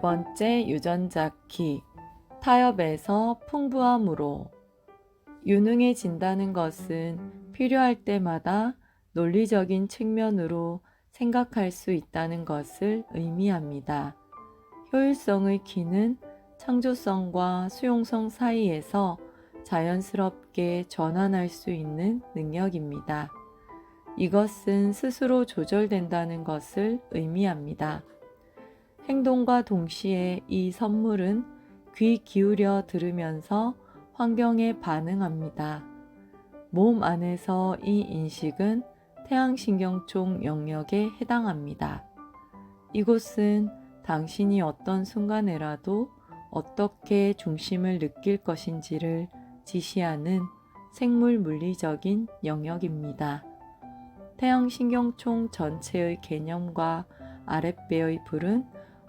14번째 유전자 키, 타협에서 풍부함으로. 유능해진다는 것은 필요할 때마다 논리적인 측면으로 생각할 수 있다는 것을 의미합니다. 효율성의 키는 창조성과 수용성 사이에서 자연스럽게 전환할 수 있는 능력입니다. 이것은 스스로 조절된다는 것을 의미합니다. 행동과 동시에 이 선물은 귀 기울여 들으면서 환경에 반응합니다. 몸 안에서 이 인식은 태양신경총 영역에 해당합니다. 이곳은 당신이 어떤 순간에라도 어떻게 중심을 느낄 것인지를 지시하는 생물 물리적인 영역입니다. 태양신경총 전체의 개념과 아랫배의 불은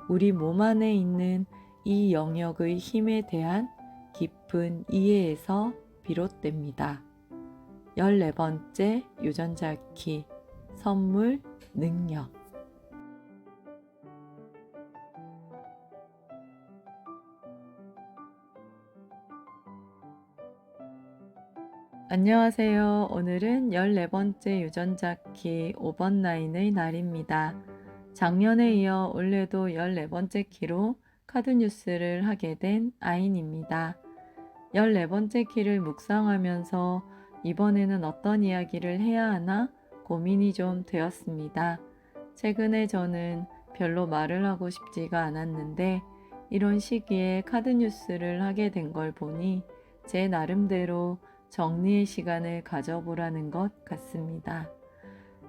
우리 몸 안에 있는 이 영역의 힘에 대한 깊은 이해에서 비롯됩니다. 14번째 유전자 키, 선물, 능력. 안녕하세요. 오늘은 14번째 유전자 키 5번 라인의 날입니다. 작년에 이어 올해도 14번째 키로 카드 뉴스를 하게 된 아인입니다. 14번째 키를 묵상하면서 이번에는 어떤 이야기를 해야 하나 고민이 좀 되었습니다. 최근에 저는 별로 말을 하고 싶지가 않았는데 이런 시기에 카드 뉴스를 하게 된 걸 보니 제 나름대로 정리의 시간을 가져보라는 것 같습니다.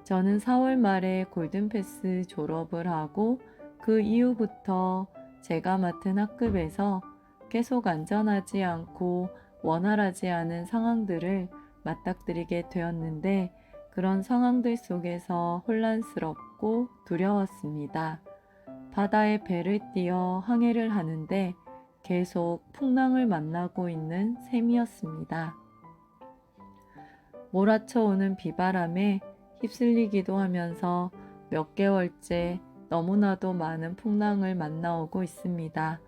저는 4월 말에 골든패스 졸업을 하고 그 이후부터 제가 맡은 학급에서 계속 안전하지 않고 원활하지 않은 상황들을 맞닥뜨리게 되었는데 그런 상황들 속에서 혼란스럽고 두려웠습니다. 바다에 배를 띄어 항해를 하는데 계속 풍랑을 만나고 있는 셈이었습니다. 몰아쳐오는 비바람에 휩쓸리기도 하면서 몇 개월째 너무나도 많은 풍랑을 만나오고 있습니다.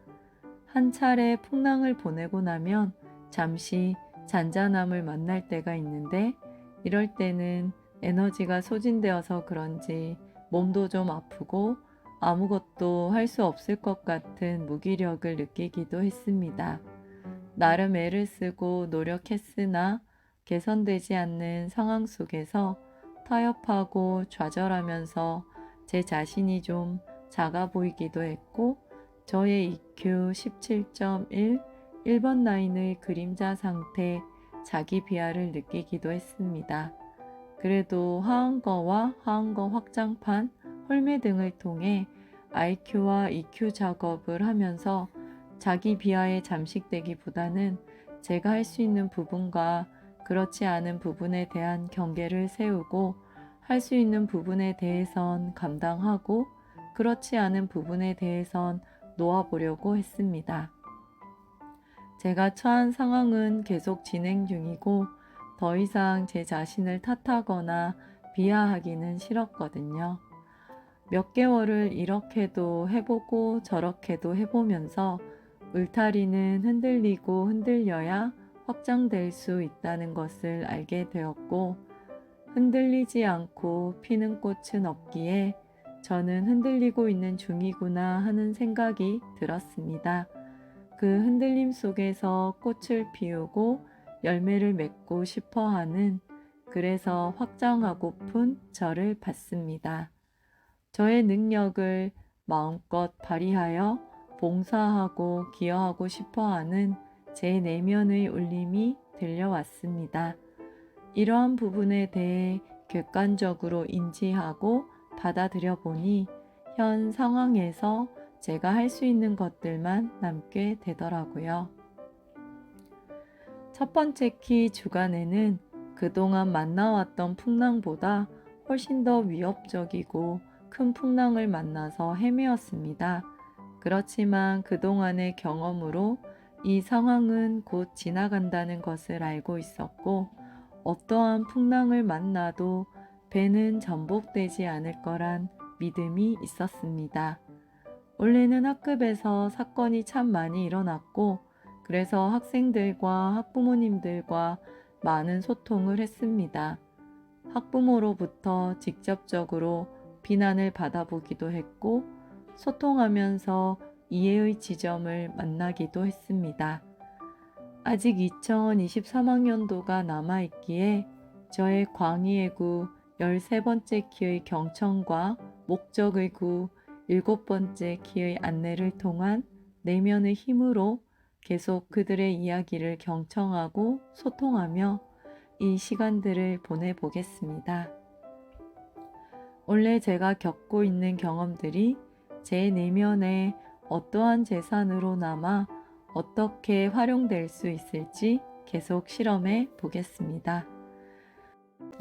한 차례 풍랑을 보내고 나면 잠시 잔잔함을 만날 때가 있는데 이럴 때는 에너지가 소진되어서 그런지 몸도 좀 아프고 아무것도 할 수 없을 것 같은 무기력을 느끼기도 했습니다. 나름 애를 쓰고 노력했으나 개선되지 않는 상황 속에서 타협하고 좌절하면서 제 자신이 좀 작아 보이기도 했고 저의 EQ 17.1, 1번 라인의 그림자 상태, 자기 비하를 느끼기도 했습니다. 그래도 하한거와 하한거 확장판, 홀매 등을 통해 IQ와 EQ 작업을 하면서 자기 비하에 잠식되기보다는 제가 할 수 있는 부분과 그렇지 않은 부분에 대한 경계를 세우고 할 수 있는 부분에 대해선 감당하고 그렇지 않은 부분에 대해선 놓아보려고 했습니다. 제가 처한 상황은 계속 진행 중이고 더 이상 제 자신을 탓하거나 비하하기는 싫었거든요. 몇 개월을 이렇게도 해보고 저렇게도 해보면서 울타리는 흔들리고 흔들려야 확장될 수 있다는 것을 알게 되었고 흔들리지 않고 피는 꽃은 없기에 저는 흔들리고 있는 중이구나 하는 생각이 들었습니다. 그 흔들림 속에서 꽃을 피우고 열매를 맺고 싶어 하는 그래서 확장하고픈 저를 봤습니다. 저의 능력을 마음껏 발휘하여 봉사하고 기여하고 싶어하는 제 내면의 울림이 들려왔습니다. 이러한 부분에 대해 객관적으로 인지하고 받아들여 보니 현 상황에서 제가 할 수 있는 것들만 남게 되더라고요. 첫 번째 키 주간에는 그동안 만나왔던 풍랑보다 훨씬 더 위협적이고 큰 풍랑을 만나서 헤매었습니다. 그렇지만 그동안의 경험으로 이 상황은 곧 지나간다는 것을 알고 있었고 어떠한 풍랑을 만나도 배는 전복되지 않을 거란 믿음이 있었습니다. 원래는 학급에서 사건이 참 많이 일어났고, 그래서 학생들과 학부모님들과 많은 소통을 했습니다. 학부모로부터 직접적으로 비난을 받아보기도 했고, 소통하면서 이해의 지점을 만나기도 했습니다. 아직 2023학년도가 남아있기에 저의 광희의 구 13번째 키의 경청과 목적의 구 7번째 키의 안내를 통한 내면의 힘으로 계속 그들의 이야기를 경청하고 소통하며 이 시간들을 보내보겠습니다. 원래 제가 겪고 있는 경험들이 제 내면에 어떠한 재산으로 남아 어떻게 활용될 수 있을지 계속 실험해 보겠습니다.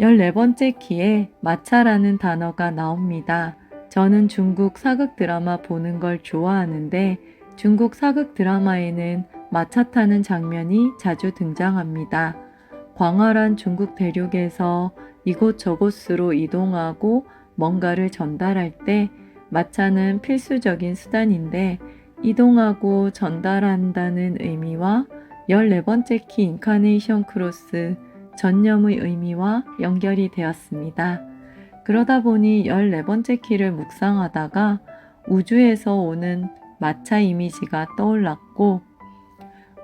14번째 키에 마차라는 단어가 나옵니다. 저는 중국 사극 드라마 보는 걸 좋아하는데 중국 사극 드라마에는 마차 타는 장면이 자주 등장합니다. 광활한 중국 대륙에서 이곳저곳으로 이동하고 뭔가를 전달할 때 마차는 필수적인 수단인데 이동하고 전달한다는 의미와 14번째 키 인카네이션 크로스 전념의 의미와 연결이 되었습니다. 그러다 보니 14번째 키를 묵상하다가 우주에서 오는 마차 이미지가 떠올랐고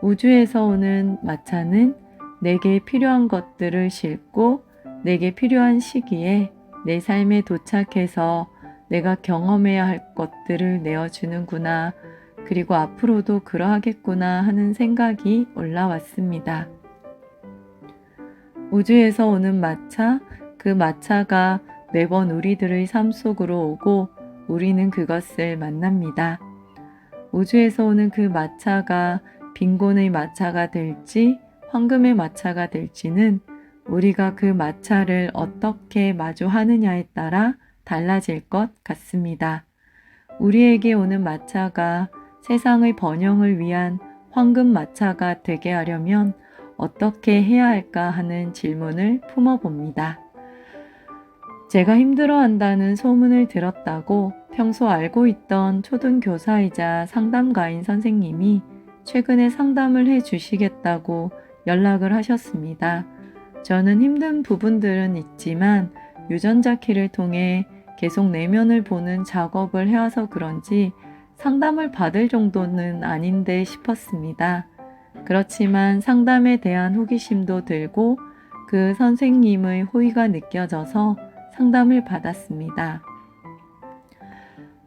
우주에서 오는 마차는 내게 필요한 것들을 싣고 내게 필요한 시기에 내 삶에 도착해서 내가 경험해야 할 것들을 내어주는구나. 그리고 앞으로도 그러하겠구나 하는 생각이 올라왔습니다. 우주에서 오는 마차, 그 마차가 매번 우리들의 삶 속으로 오고 우리는 그것을 만납니다. 우주에서 오는 그 마차가 빈곤의 마차가 될지 황금의 마차가 될지는 우리가 그 마차를 어떻게 마주하느냐에 따라 달라질 것 같습니다. 우리에게 오는 마차가 세상의 번영을 위한 황금 마차가 되게 하려면 어떻게 해야 할까 하는 질문을 품어봅니다. 제가 힘들어한다는 소문을 들었다고 평소 알고 있던 초등교사이자 상담가인 선생님이 최근에 상담을 해 주시겠다고 연락을 하셨습니다. 저는 힘든 부분들은 있지만 유전자 키를 통해 계속 내면을 보는 작업을 해와서 그런지 상담을 받을 정도는 아닌데 싶었습니다. 그렇지만 상담에 대한 호기심도 들고 그 선생님의 호의가 느껴져서 상담을 받았습니다.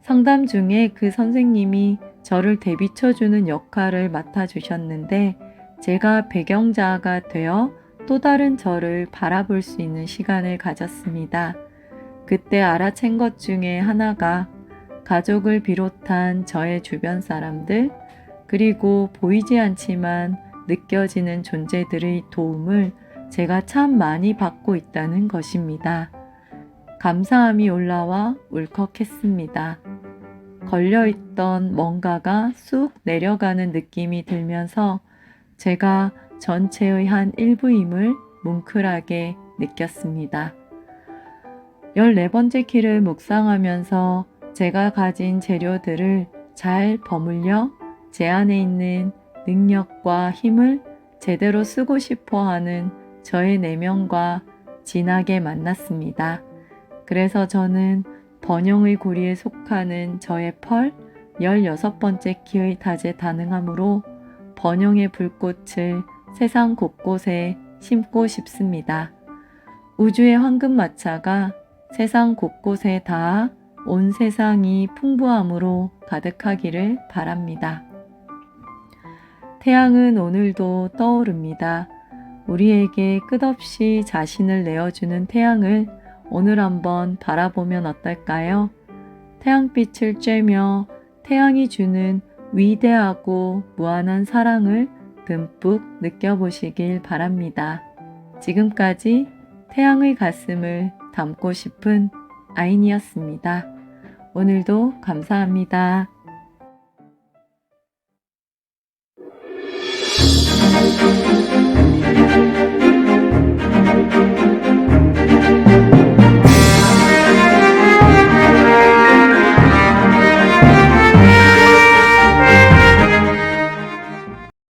상담 중에 그 선생님이 저를 대비쳐주는 역할을 맡아주셨는데 제가 배경자가 되어 또 다른 저를 바라볼 수 있는 시간을 가졌습니다. 그때 알아챈 것 중에 하나가 가족을 비롯한 저의 주변 사람들, 그리고 보이지 않지만 느껴지는 존재들의 도움을 제가 참 많이 받고 있다는 것입니다. 감사함이 올라와 울컥했습니다. 걸려있던 뭔가가 쑥 내려가는 느낌이 들면서 제가 전체의 한 일부임을 뭉클하게 느꼈습니다. 14번째 키를 묵상하면서 제가 가진 재료들을 잘 버무려 제 안에 있는 능력과 힘을 제대로 쓰고 싶어 하는 저의 내면과 진하게 만났습니다. 그래서 저는 번영의 고리에 속하는 저의 펄 16번째 키의 다재다능함으로 번영의 불꽃을 세상 곳곳에 심고 싶습니다. 우주의 황금마차가 세상 곳곳에 닿아 온 세상이 풍부함으로 가득하기를 바랍니다. 태양은 오늘도 떠오릅니다. 우리에게 끝없이 자신을 내어주는 태양을 오늘 한번 바라보면 어떨까요? 태양빛을 쬐며 태양이 주는 위대하고 무한한 사랑을 듬뿍 느껴보시길 바랍니다. 지금까지 태양의 가슴을 담고 싶은 아인이었습니다. 오늘도 감사합니다.